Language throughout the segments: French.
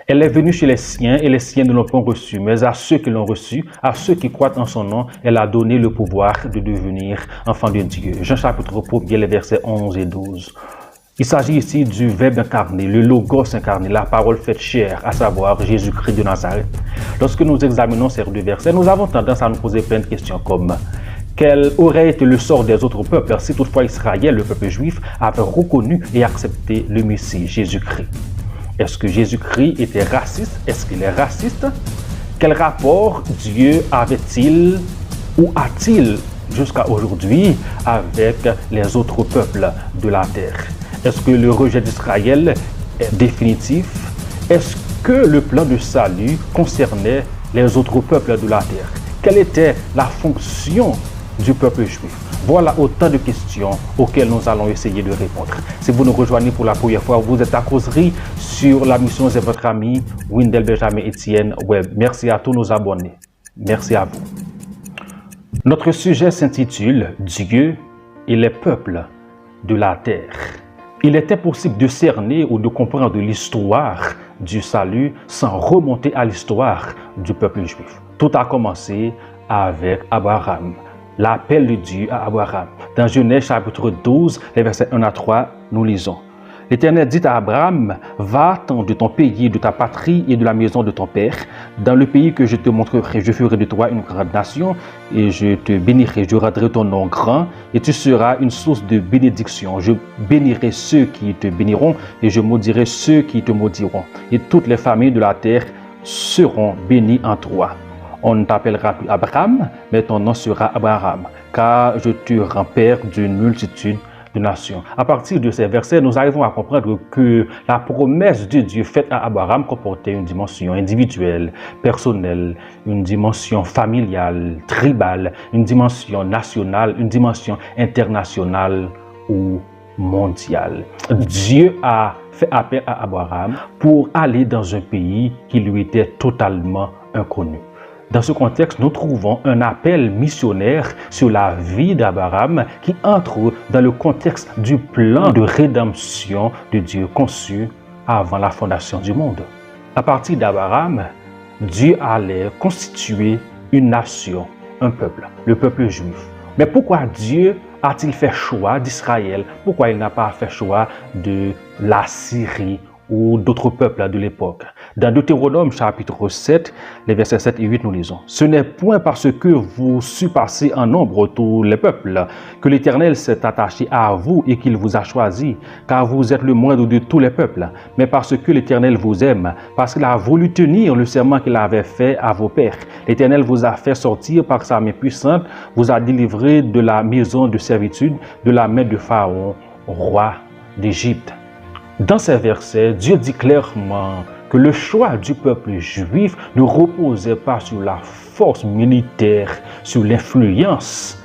Elle est venue chez les siens et les siens ne l'ont pas reçue, mais à ceux qui l'ont reçue, à ceux qui croient en son nom, elle a donné le pouvoir de devenir enfants de Dieu. Jean chapitre 1, les versets 11 et 12. Il s'agit ici du Verbe incarné, le Logos incarné, la parole faite chair, à savoir Jésus-Christ de Nazareth. Lorsque nous examinons ces deux versets, nous avons tendance à nous poser plein de questions comme quel aurait été le sort des autres peuples si toutefois Israël, le peuple juif, avait reconnu et accepté le Messie, Jésus-Christ. Est-ce que Jésus-Christ était raciste? Est-ce qu'il est raciste? Quel rapport Dieu avait-il ou a-t-il jusqu'à aujourd'hui avec les autres peuples de la terre? Est-ce que le rejet d'Israël est définitif? Est-ce que le plan de salut concernait les autres peuples de la terre? Quelle était la fonction du peuple juif? Voilà autant de questions auxquelles nous allons essayer de répondre. Si vous nous rejoignez pour la première fois, vous êtes à causerie sur la mission de votre ami Wendell Benjamin Etienne Webb. Merci à tous nos abonnés. Merci à vous. Notre sujet s'intitule Dieu et les peuples de la terre. Il est impossible de cerner ou de comprendre l'histoire du salut sans remonter à l'histoire du peuple juif. Tout a commencé avec Abraham, l'appel de Dieu à Abraham. Dans Genèse chapitre 12, les versets 1 à 3, nous lisons. L'Éternel dit à Abraham, va-t'en de ton pays, de ta patrie et de la maison de ton père, dans le pays que je te montrerai. Je ferai de toi une grande nation et je te bénirai. Je rendrai ton nom grand et tu seras une source de bénédiction. Je bénirai ceux qui te béniront et je maudirai ceux qui te maudiront. Et toutes les familles de la terre seront bénies en toi. On ne t'appellera plus Abraham, mais ton nom sera Abraham, car je te rends père d'une multitude de nations. À partir de ces versets, nous arrivons à comprendre que la promesse de Dieu faite à Abraham comportait une dimension individuelle, personnelle, une dimension familiale, tribale, une dimension nationale, une dimension internationale ou mondiale. Dieu a fait appel à Abraham pour aller dans un pays qui lui était totalement inconnu. Dans ce contexte, nous trouvons un appel missionnaire sur la vie d'Abraham qui entre dans le contexte du plan de rédemption de Dieu conçu avant la fondation du monde. À partir d'Abraham, Dieu allait constituer une nation, un peuple, le peuple juif. Mais pourquoi Dieu a-t-il fait choix d'Israël? Pourquoi il n'a pas fait choix de la Syrie ou d'autres peuples de l'époque? Dans Deutéronome chapitre 7, les versets 7 et 8, nous lisons. Ce n'est point parce que vous surpassez en nombre tous les peuples que l'Éternel s'est attaché à vous et qu'il vous a choisi, car vous êtes le moindre de tous les peuples, mais parce que l'Éternel vous aime, parce qu'il a voulu tenir le serment qu'il avait fait à vos pères. L'Éternel vous a fait sortir par sa main puissante, vous a délivré de la maison de servitude, de la main de Pharaon, roi d'Égypte. Dans ces versets, Dieu dit clairement que le choix du peuple juif ne reposait pas sur la force militaire, sur l'influence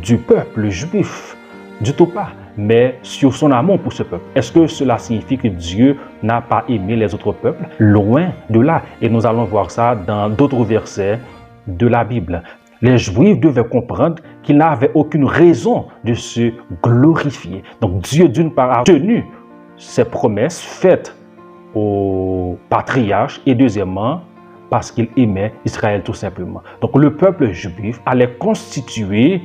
du peuple juif, du tout pas, mais sur son amour pour ce peuple. Est-ce que cela signifie que Dieu n'a pas aimé les autres peuples? Loin de là. Et nous allons voir ça dans d'autres versets de la Bible. Les Juifs devaient comprendre qu'ils n'avaient aucune raison de se glorifier. Donc Dieu, d'une part, a tenu ses promesses faites aux patriarches et deuxièmement parce qu'il aimait Israël tout simplement. Donc le peuple juif allait constituer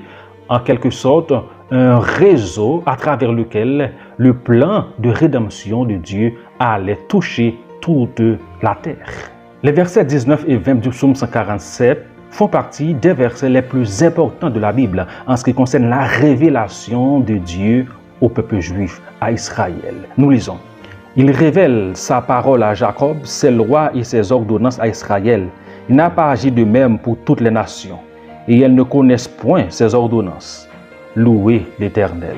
en quelque sorte un réseau à travers lequel le plan de rédemption de Dieu allait toucher toute la terre. Les versets 19 et 20 du psaume 147 font partie des versets les plus importants de la Bible en ce qui concerne la révélation de Dieu au peuple juif, à Israël. Nous lisons. Il révèle sa parole à Jacob, ses lois et ses ordonnances à Israël. Il n'a pas agi de même pour toutes les nations, et elles ne connaissent point ses ordonnances. Louez l'Éternel.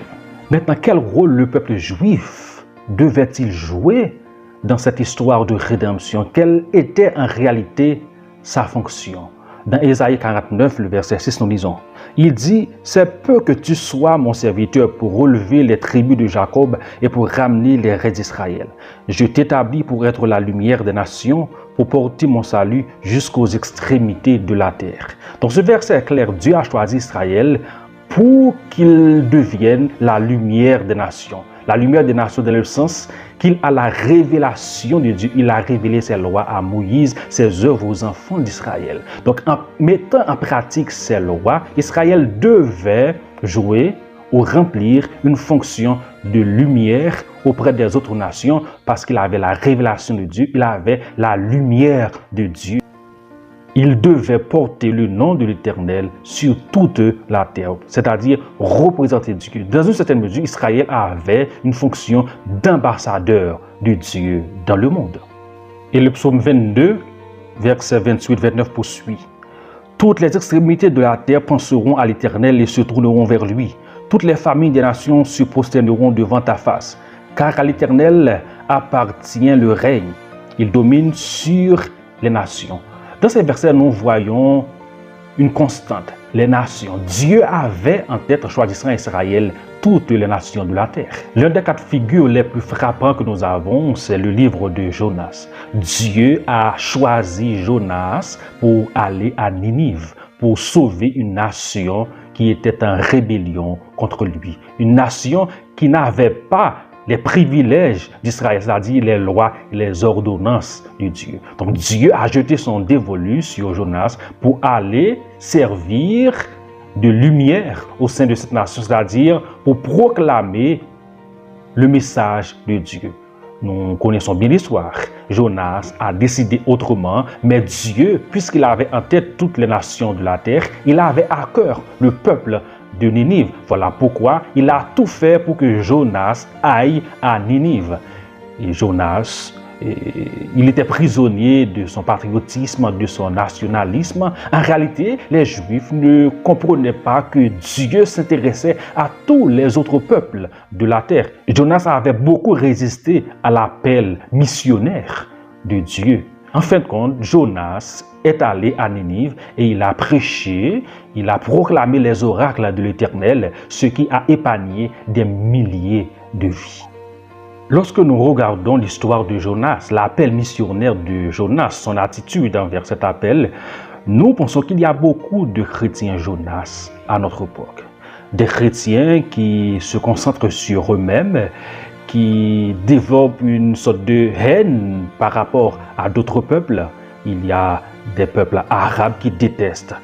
Maintenant, quel rôle le peuple juif devait-il jouer dans cette histoire de rédemption? Quelle était en réalité sa fonction? Dans Ésaïe 49, le verset 6, nous lisons. Il dit, c'est peu que tu sois mon serviteur pour relever les tribus de Jacob et pour ramener les raies d'Israël. Je t'établis pour être la lumière des nations, pour porter mon salut jusqu'aux extrémités de la terre. Donc ce verset est clair, Dieu a choisi Israël pour qu'il devienne la lumière des nations. La lumière des nations dans le sens qu'il a la révélation de Dieu. Il a révélé ses lois à Moïse, ses œuvres aux enfants d'Israël. Donc en mettant en pratique ces lois, Israël devait jouer ou remplir une fonction de lumière auprès des autres nations parce qu'il avait la révélation de Dieu, il avait la lumière de Dieu. Il devait porter le nom de l'Éternel sur toute la terre, c'est-à-dire représenter Dieu. Dans une certaine mesure, Israël avait une fonction d'ambassadeur de Dieu dans le monde. Et le psaume 22, verset 28-29 poursuit. Toutes les extrémités de la terre penseront à l'Éternel et se tourneront vers lui. Toutes les familles des nations se prosterneront devant ta face, car à l'Éternel appartient le règne. Il domine sur les nations. Dans ces versets, nous voyons une constante, les nations. Dieu avait en tête, en choisissant Israël, toutes les nations de la terre. L'un des cas de figure les plus frappants que nous avons, c'est le livre de Jonas. Dieu a choisi Jonas pour aller à Ninive, pour sauver une nation qui était en rébellion contre lui. Une nation qui n'avait pas les privilèges d'Israël, c'est-à-dire les lois et les ordonnances de Dieu. Donc Dieu a jeté son dévolu sur Jonas pour aller servir de lumière au sein de cette nation, c'est-à-dire pour proclamer le message de Dieu. Nous connaissons bien l'histoire. Jonas a décidé autrement, mais Dieu, puisqu'il avait en tête toutes les nations de la terre, il avait à cœur le peuple de Ninive. Voilà pourquoi il a tout fait pour que Jonas aille à Ninive. Et Jonas, il était prisonnier de son patriotisme, de son nationalisme. En réalité, les Juifs ne comprenaient pas que Dieu s'intéressait à tous les autres peuples de la terre. Jonas avait beaucoup résisté à l'appel missionnaire de Dieu. En fin de compte, Jonas est allé à Ninive et il a prêché, il a proclamé les oracles de l'Éternel, ce qui a épargné des milliers de vies. Lorsque nous regardons l'histoire de Jonas, l'appel missionnaire de Jonas, son attitude envers cet appel, nous pensons qu'il y a beaucoup de chrétiens Jonas à notre époque. Des chrétiens qui se concentrent sur eux-mêmes, qui développent une sorte de haine par rapport à d'autres peuples. Il y a des peuples arabes qui détestent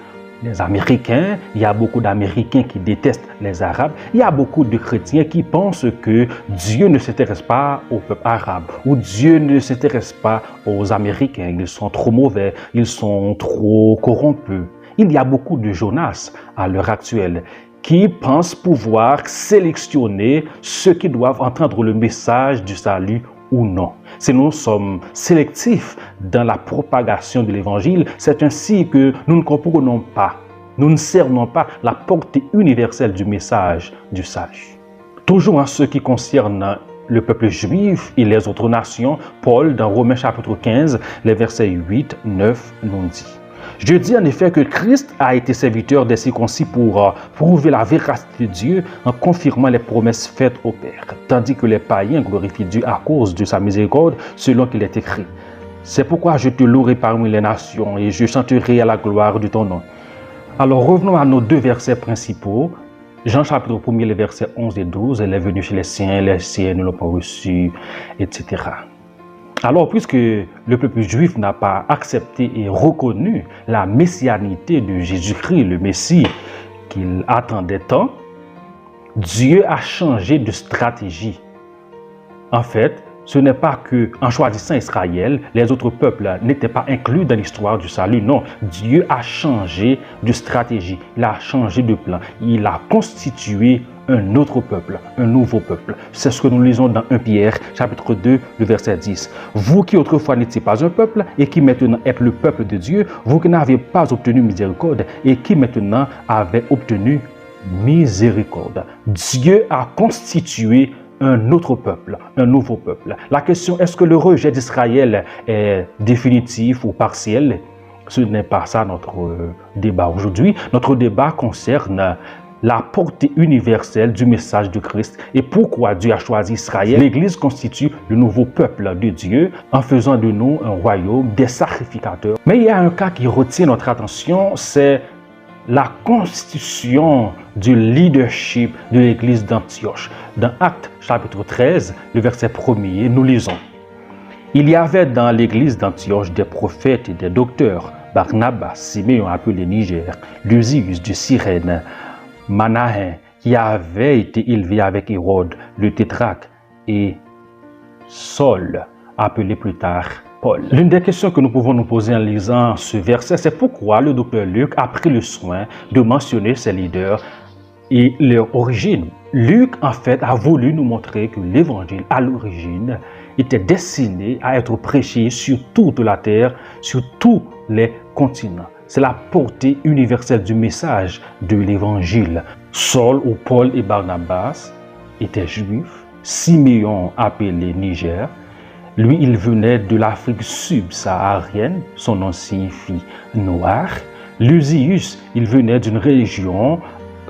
les Américains, il y a beaucoup d'Américains qui détestent les Arabes, il y a beaucoup de chrétiens qui pensent que Dieu ne s'intéresse pas au peuple arabe ou Dieu ne s'intéresse pas aux Américains, ils sont trop mauvais, ils sont trop corrompus. Il y a beaucoup de Jonas à l'heure actuelle qui pensent pouvoir sélectionner ceux qui doivent entendre le message du salut ou non. Si nous sommes sélectifs dans la propagation de l'évangile, c'est ainsi que nous ne comprenons pas, nous ne cernons pas la portée universelle du message du salut. Toujours en ce qui concerne le peuple juif et les autres nations, Paul, dans Romains chapitre 15, les versets 8, 9, nous dit: je dis en effet que Christ a été serviteur des circoncis pour prouver la véracité de Dieu en confirmant les promesses faites au Père, tandis que les païens glorifient Dieu à cause de sa miséricorde, selon qu'il est écrit. C'est pourquoi je te louerai parmi les nations et je chanterai à la gloire de ton nom. Alors revenons à nos deux versets principaux. Jean chapitre 1er, les versets 11 et 12, elle est venue chez les siens ne l'ont pas reçu, etc. Alors, puisque le peuple juif n'a pas accepté et reconnu la messianité de Jésus-Christ, le Messie qu'il attendait tant, Dieu a changé de stratégie. En fait, ce n'est pas qu'en choisissant Israël, les autres peuples n'étaient pas inclus dans l'histoire du salut. Non, Dieu a changé de stratégie, il a changé de plan, il a constitué un autre peuple, un nouveau peuple. C'est ce que nous lisons dans 1 Pierre, chapitre 2, le verset 10. Vous qui autrefois n'étiez pas un peuple et qui maintenant êtes le peuple de Dieu, vous qui n'avez pas obtenu miséricorde et qui maintenant avez obtenu miséricorde. Dieu a constitué un autre peuple, un nouveau peuple. La question, est-ce que le rejet d'Israël est définitif ou partiel? Ce n'est pas ça notre débat aujourd'hui. Notre débat concerne la portée universelle du message de Christ et pourquoi Dieu a choisi Israël. L'Église constitue le nouveau peuple de Dieu en faisant de nous un royaume des sacrificateurs. Mais il y a un cas qui retient notre attention, c'est la constitution du leadership de l'église d'Antioche. Dans Actes chapitre 13, le verset 1er, nous lisons: Il y avait dans l'église d'Antioche des prophètes et des docteurs, Barnabas, Siméon appelé Niger, Lusius de Cyrène, Manahen, qui avait été élevé avec Hérode, le tétrarque, et Saul, appelé plus tard Paul. L'une des questions que nous pouvons nous poser en lisant ce verset, c'est pourquoi le docteur Luc a pris le soin de mentionner ces leaders et leur origine. Luc, en fait, a voulu nous montrer que l'évangile, à l'origine, était destiné à être prêché sur toute la terre, sur tous les continents. C'est la portée universelle du message de l'évangile. Saul ou Paul et Barnabas étaient juifs. Siméon, appelé Niger, lui, il venait de l'Afrique subsaharienne, son nom signifie noir. Lusius, il venait d'une région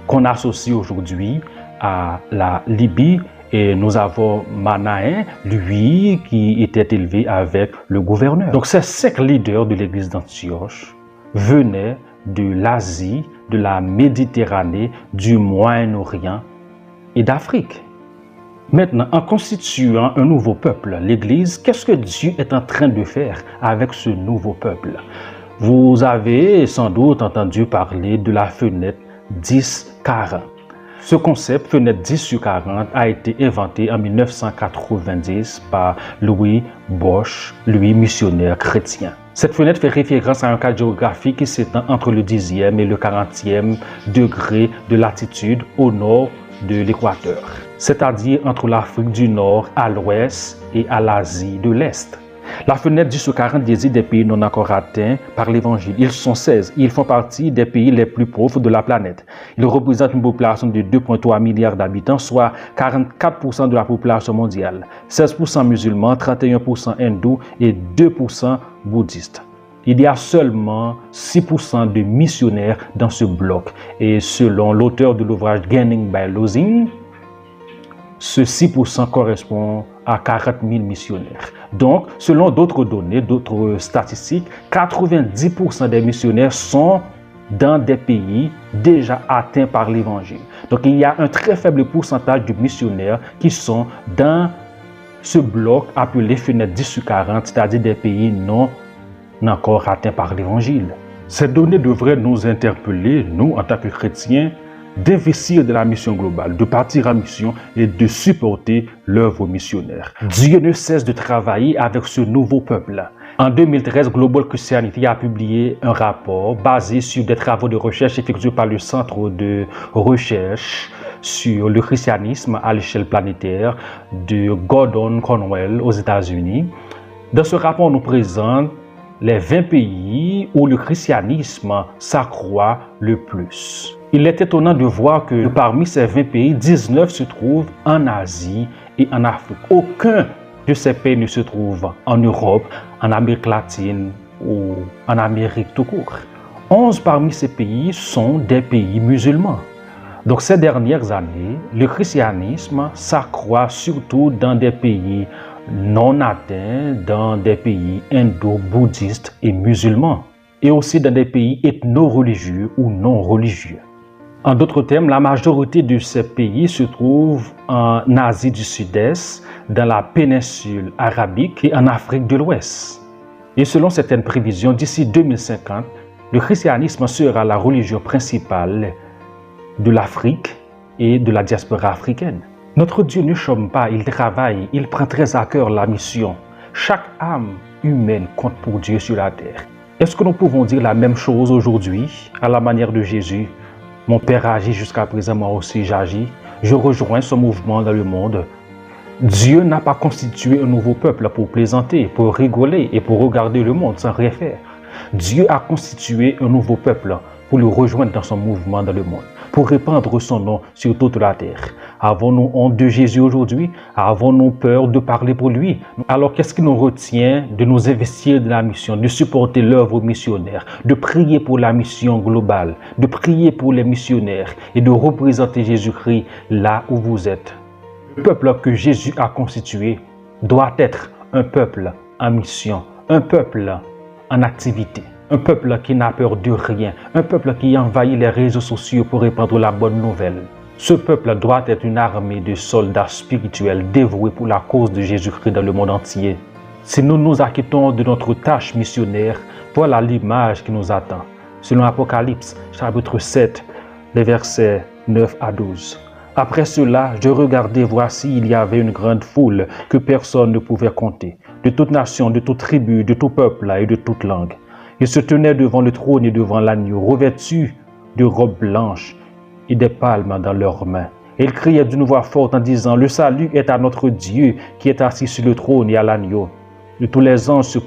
qu'on associe aujourd'hui à la Libye. Et nous avons Manahen, lui, qui était élevé avec le gouverneur. Donc ces 5 leaders de l'église d'Antioche venaient de l'Asie, de la Méditerranée, du Moyen-Orient et d'Afrique. Maintenant, en constituant un nouveau peuple, l'Église, qu'est-ce que Dieu est en train de faire avec ce nouveau peuple? Vous avez sans doute entendu parler de la fenêtre 10-40. Ce concept, fenêtre 10/40, a été inventé en 1990 par Louis Bosch, lui missionnaire chrétien. Cette fenêtre fait référence à un cadre géographique qui s'étend entre le 10e et le 40e degré de latitude au nord de l'équateur, c'est-à-dire entre l'Afrique du Nord à l'ouest et à l'Asie de l'Est. La fenêtre 10/40 désigne des pays non encore atteints par l'Évangile. Ils sont 16. Ils font partie des pays les plus pauvres de la planète. Ils représentent une population de 2,3 milliards d'habitants, soit 44% de la population mondiale. 16% musulmans, 31% hindous et 2% bouddhistes. Il y a seulement 6% de missionnaires dans ce bloc. Et selon l'auteur de l'ouvrage Gaining by Losing, ce 6% correspond à 40 000 missionnaires. Donc, selon d'autres données, d'autres statistiques, 90% des missionnaires sont dans des pays déjà atteints par l'Évangile. Donc, il y a un très faible pourcentage de missionnaires qui sont dans ce bloc appelé fenêtre 10/40, c'est-à-dire des pays non encore atteints par l'Évangile. Ces données devraient nous interpeller, nous, en tant que chrétiens, d'investir dans la mission globale, de partir en mission et de supporter l'œuvre missionnaire. Dieu ne cesse de travailler avec ce nouveau peuple. En 2013, Global Christianity a publié un rapport basé sur des travaux de recherche effectués par le Centre de recherche sur le christianisme à l'échelle planétaire de Gordon Conwell aux États-Unis. Dans ce rapport, on nous présente les 20 pays où le christianisme s'accroît le plus. Il est étonnant de voir que parmi ces 20 pays, 19 se trouvent en Asie et en Afrique. Aucun de ces pays ne se trouve en Europe, en Amérique latine ou en Amérique tout court. 11 parmi ces pays sont des pays musulmans. Donc ces dernières années, le christianisme s'accroît surtout dans des pays non atteints, dans des pays indo-bouddhistes et musulmans, et aussi dans des pays ethno-religieux ou non religieux. En d'autres termes, la majorité de ces pays se trouvent en Asie du Sud-Est, dans la péninsule arabique et en Afrique de l'Ouest. Et selon certaines prévisions, d'ici 2050, le christianisme sera la religion principale de l'Afrique et de la diaspora africaine. Notre Dieu ne chôme pas, il travaille, il prend très à cœur la mission. Chaque âme humaine compte pour Dieu sur la terre. Est-ce que nous pouvons dire la même chose aujourd'hui, à la manière de Jésus? Mon Père agit jusqu'à présent, moi aussi j'agis. Je rejoins ce mouvement dans le monde. Dieu n'a pas constitué un nouveau peuple pour plaisanter, pour rigoler et pour regarder le monde sans rien faire. Dieu a constitué un nouveau peuple pour le rejoindre dans son mouvement dans le monde, pour répandre son nom sur toute la terre. Avons-nous honte de Jésus aujourd'hui? Avons-nous peur de parler pour lui? Alors qu'est-ce qui nous retient de nous investir dans la mission, de supporter l'œuvre missionnaire, de prier pour la mission globale, de prier pour les missionnaires et de représenter Jésus-Christ là où vous êtes? Le peuple que Jésus a constitué doit être un peuple en mission, un peuple en activité. Un peuple qui n'a peur de rien, un peuple qui envahit les réseaux sociaux pour répandre la bonne nouvelle. Ce peuple doit être une armée de soldats spirituels dévoués pour la cause de Jésus-Christ dans le monde entier. Si nous nous acquittons de notre tâche missionnaire, voilà l'image qui nous attend. Selon Apocalypse, chapitre 7, les versets 9 à 12. Après cela, je regardais, voici, il y avait une grande foule que personne ne pouvait compter, de toute nation, de toute tribu, de tout peuple et de toute langue. Ils se tenaient devant le trône et devant l'agneau, revêtus de robes blanches et des palmes dans leurs mains. Et ils criaient d'une voix forte en disant, « Le salut est à notre Dieu qui est assis sur le trône et à l'agneau. » Et tous les anges se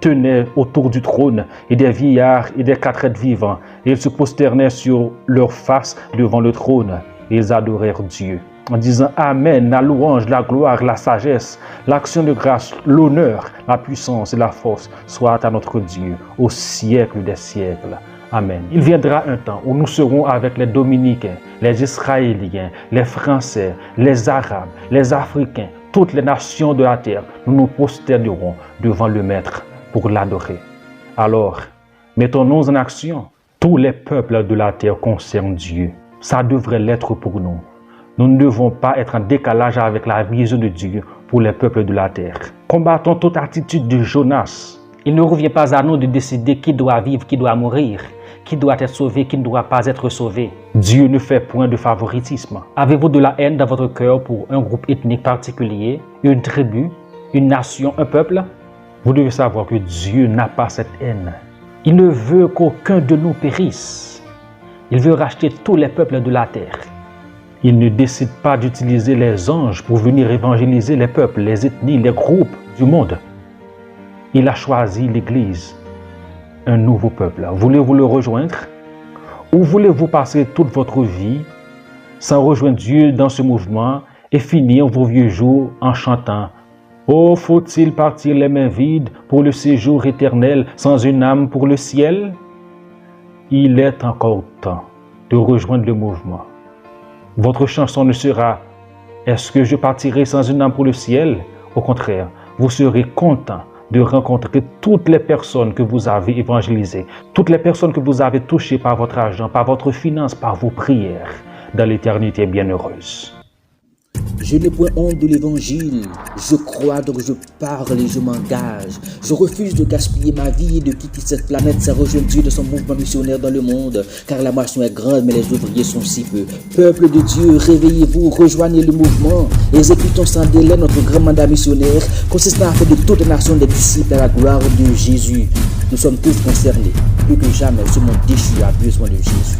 tenaient autour du trône, et des vieillards et des 4 êtres vivants, et ils se prosternaient sur leurs faces devant le trône, et ils adorèrent Dieu, en disant, « Amen, la louange, la gloire, la sagesse, l'action de grâce, l'honneur, la puissance et la force soient à notre Dieu, au siècle des siècles. » Amen. Il viendra un temps où nous serons avec les Dominicains, les Israéliens, les Français, les Arabes, les Africains, toutes les nations de la terre. Nous nous prosternerons devant le Maître pour l'adorer. Alors, mettons-nous en action. Tous les peuples de la terre concernent Dieu. Ça devrait l'être pour nous. Nous ne devons pas être en décalage avec la vision de Dieu pour les peuples de la terre. Combattons toute attitude de Jonas. Il ne revient pas à nous de décider qui doit vivre, qui doit mourir, qui doit être sauvé, qui ne doit pas être sauvé. Dieu ne fait point de favoritisme. Avez-vous de la haine dans votre cœur pour un groupe ethnique particulier, une tribu, une nation, un peuple? Vous devez savoir que Dieu n'a pas cette haine. Il ne veut qu'aucun de nous périsse. Il veut racheter tous les peuples de la terre. Il ne décide pas d'utiliser les anges pour venir évangéliser les peuples, les ethnies, les groupes du monde. Il a choisi l'Église, un nouveau peuple. Voulez-vous le rejoindre? Ou voulez-vous passer toute votre vie sans rejoindre Dieu dans ce mouvement et finir vos vieux jours en chantant « Oh, faut-il partir les mains vides pour le séjour éternel sans une âme pour le ciel ?» Il est encore temps de rejoindre le mouvement. Votre chanson ne sera « Est-ce que je partirai sans une âme pour le ciel ?» Au contraire, vous serez content de rencontrer toutes les personnes que vous avez évangélisées, toutes les personnes que vous avez touchées par votre argent, par votre finance, par vos prières, dans l'éternité bienheureuse. Je n'ai point honte de l'évangile, je crois donc je parle et je m'engage. Je refuse de gaspiller ma vie et de quitter cette planète sans rejoindre Dieu de son mouvement missionnaire dans le monde, car la moisson est grande mais les ouvriers sont si peu. Peuple de Dieu, réveillez-vous, rejoignez le mouvement, exécutons sans délai notre grand mandat missionnaire, consistant à faire de toutes les nations des disciples à la gloire de Jésus. Nous sommes tous concernés, plus que jamais ce monde déchu a besoin de Jésus.